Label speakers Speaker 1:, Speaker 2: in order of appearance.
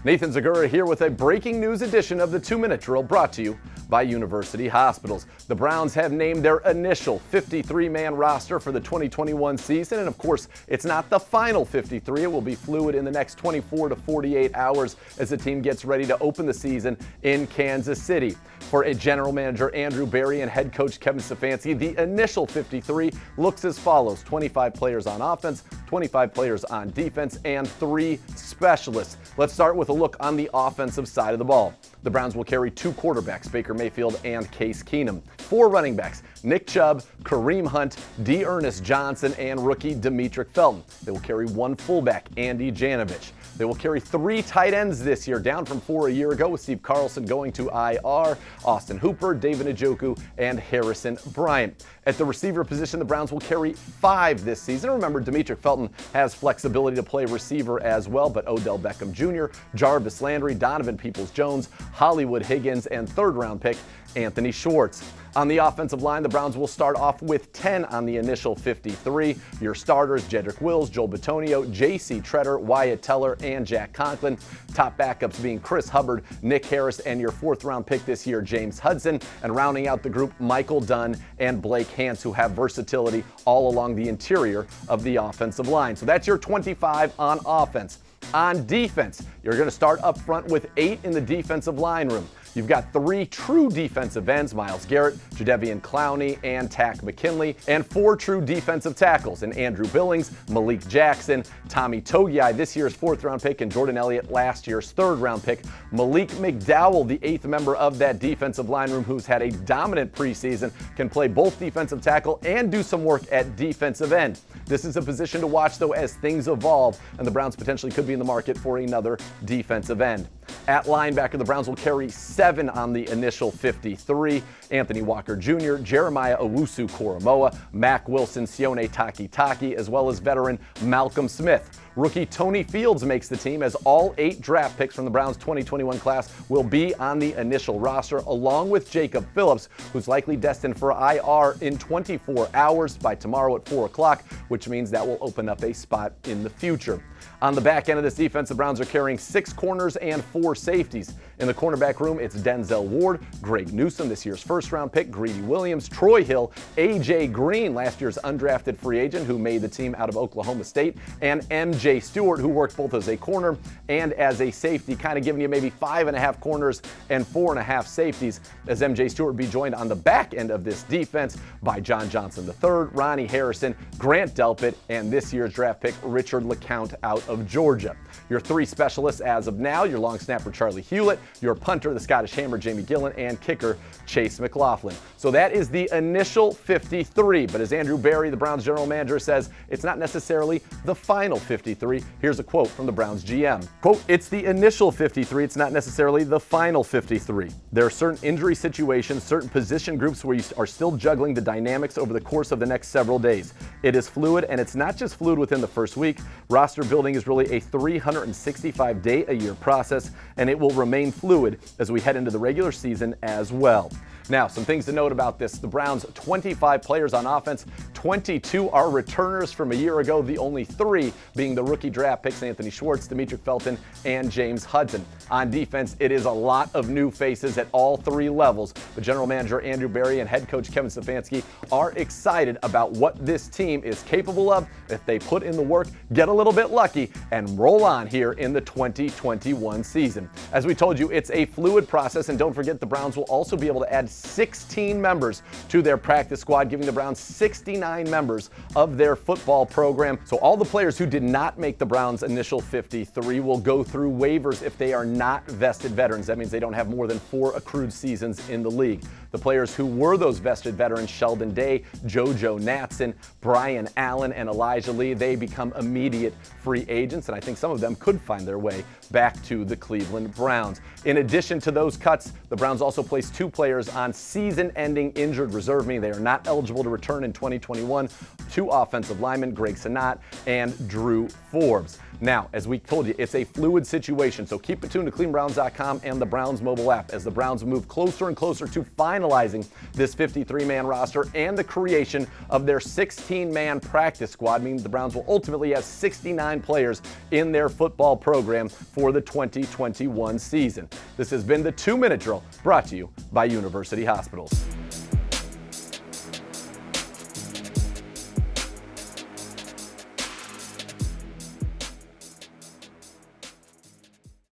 Speaker 1: Nathan Zegura here with a breaking news edition of the 2-Minute Drill brought to you by University Hospitals. The Browns have named their initial 53-man roster for the 2021 season, and of course, it's not the final 53. It will be fluid in the next 24 to 48 hours as the team gets ready to open the season in Kansas City. For a general manager, Andrew Berry, and head coach Kevin Stefanski, the initial 53 looks as follows: 25 players on offense, 25 players on defense, and 3 specialists. Let's start with a look on the offensive side of the ball. The Browns will carry 2 quarterbacks, Baker Mayfield and Case Keenum. 4 running backs, Nick Chubb, Kareem Hunt, D'Ernest Johnson, and rookie Demetric Felton. They will carry 1 fullback, Andy Janovich. They will carry 3 tight ends this year, down from 4 a year ago, with Steve Carlson going to IR, Austin Hooper, David Njoku, and Harrison Bryant. At the receiver position, the Browns will carry 5 this season. Remember, Demetric Felton has flexibility to play receiver as well, but Odell Beckham Jr., Jarvis Landry, Donovan Peoples-Jones, Hollywood Higgins, and 3rd-round pick Anthony Schwartz. On the offensive line, the Browns will start off with 10 on the initial 53. Your starters: Jedrick Wills, Joel Bitonio, J.C. Tretter, Wyatt Teller, and Jack Conklin. Top backups being Chris Hubbard, Nick Harris, and your 4th-round pick this year, James Hudson. And rounding out the group, Michael Dunn and Blake Hance, who have versatility all along the interior of the offensive line. So that's your 25 on offense. On defense, you're going to start up front with 8 in the defensive line room. You've got 3 true defensive ends: Myles Garrett, Jadeveon Clowney, and Takk McKinley, and 4 true defensive tackles in Andrew Billings, Malik Jackson, Tommy Togiai, this year's 4th-round pick, and Jordan Elliott, last year's 3rd-round pick. Malik McDowell, the 8th member of that defensive line room, who's had a dominant preseason, can play both defensive tackle and do some work at defensive end. This is a position to watch, though, as things evolve, and the Browns potentially could be in the market for another defensive end. At linebacker, the Browns will carry 7 on the initial 53. Anthony Walker Jr., Jeremiah Owusu-Koramoah, Mack Wilson, Sione Takitaki, as well as veteran Malcolm Smith. Rookie Tony Fields makes the team, as all 8 draft picks from the Browns' 2021 class will be on the initial roster, along with Jacob Phillips, who's likely destined for IR in 24 hours by tomorrow at 4 o'clock, which means that will open up a spot in the future. On the back end of this defense, the Browns are carrying 6 corners and 4 safeties. In the cornerback room, it's Denzel Ward, Greg Newsome, this year's 1st-round pick, Greedy Williams, Troy Hill, A.J. Green, last year's undrafted free agent who made the team out of Oklahoma State, and M.J. Stewart, who worked both as a corner and as a safety, kind of giving you maybe 5.5 corners and 4.5 safeties, as M.J. Stewart will be joined on the back end of this defense by John Johnson III, Ronnie Harrison, Grant Delpit, and this year's draft pick, Richard LeCounte out of Georgia. Your 3 specialists as of now: your long snapper Charlie Hewlett, your punter, the Scottish Hammer Jamie Gillen, and kicker Chase McLaughlin. So that is the initial 53, but as Andrew Berry, the Browns general manager, says, it's not necessarily the final 53. Here's a quote from the Browns GM. Quote, "It's the initial 53, it's not necessarily the final 53. There are certain injury situations, certain position groups where you are still juggling the dynamics over the course of the next several days. It is fluid, and it's not just fluid within the first week. Roster building is really a 365-day-a-year process, and it will remain fluid as we head into the regular season as well." Now, some things to note about this: the Browns' 25 players on offense, 22 are returners from a year ago, the only 3 being the rookie draft picks Anthony Schwartz, Demetric Felton, and James Hudson. On defense, it is a lot of new faces at all 3 levels, but general manager Andrew Berry and head coach Kevin Stefanski are excited about what this team is capable of if they put in the work, get a little bit lucky, and roll on here in the 2021 season. As we told you, it's a fluid process, and don't forget, the Browns will also be able to add 16 members to their practice squad, giving the Browns 69 members of their football program. So all the players who did not make the Browns' initial 53 will go through waivers if they are not vested veterans. That means they don't have more than 4 accrued seasons in the league. The players who were those vested veterans, Sheldon Day, JoJo Natson, Brian Allen, and Elijah Lee, they become immediate free agents, and I think some of them could find their way back to the Cleveland Browns. In addition to those cuts, the Browns also placed 2 players on season-ending injured reserve, meaning they are not eligible to return in 2021. 2 offensive linemen, Greg Sanat and Drew Forbes. Now, as we told you, it's a fluid situation, so keep it tuned to clevelandbrowns.com and the Browns mobile app as the Browns move closer and closer to finalizing this 53-man roster and the creation of their 16-man practice squad, meaning the Browns will ultimately have 69 players in their football program for for the 2021 season. This has been the 2-Minute Drill, brought to you by University Hospitals.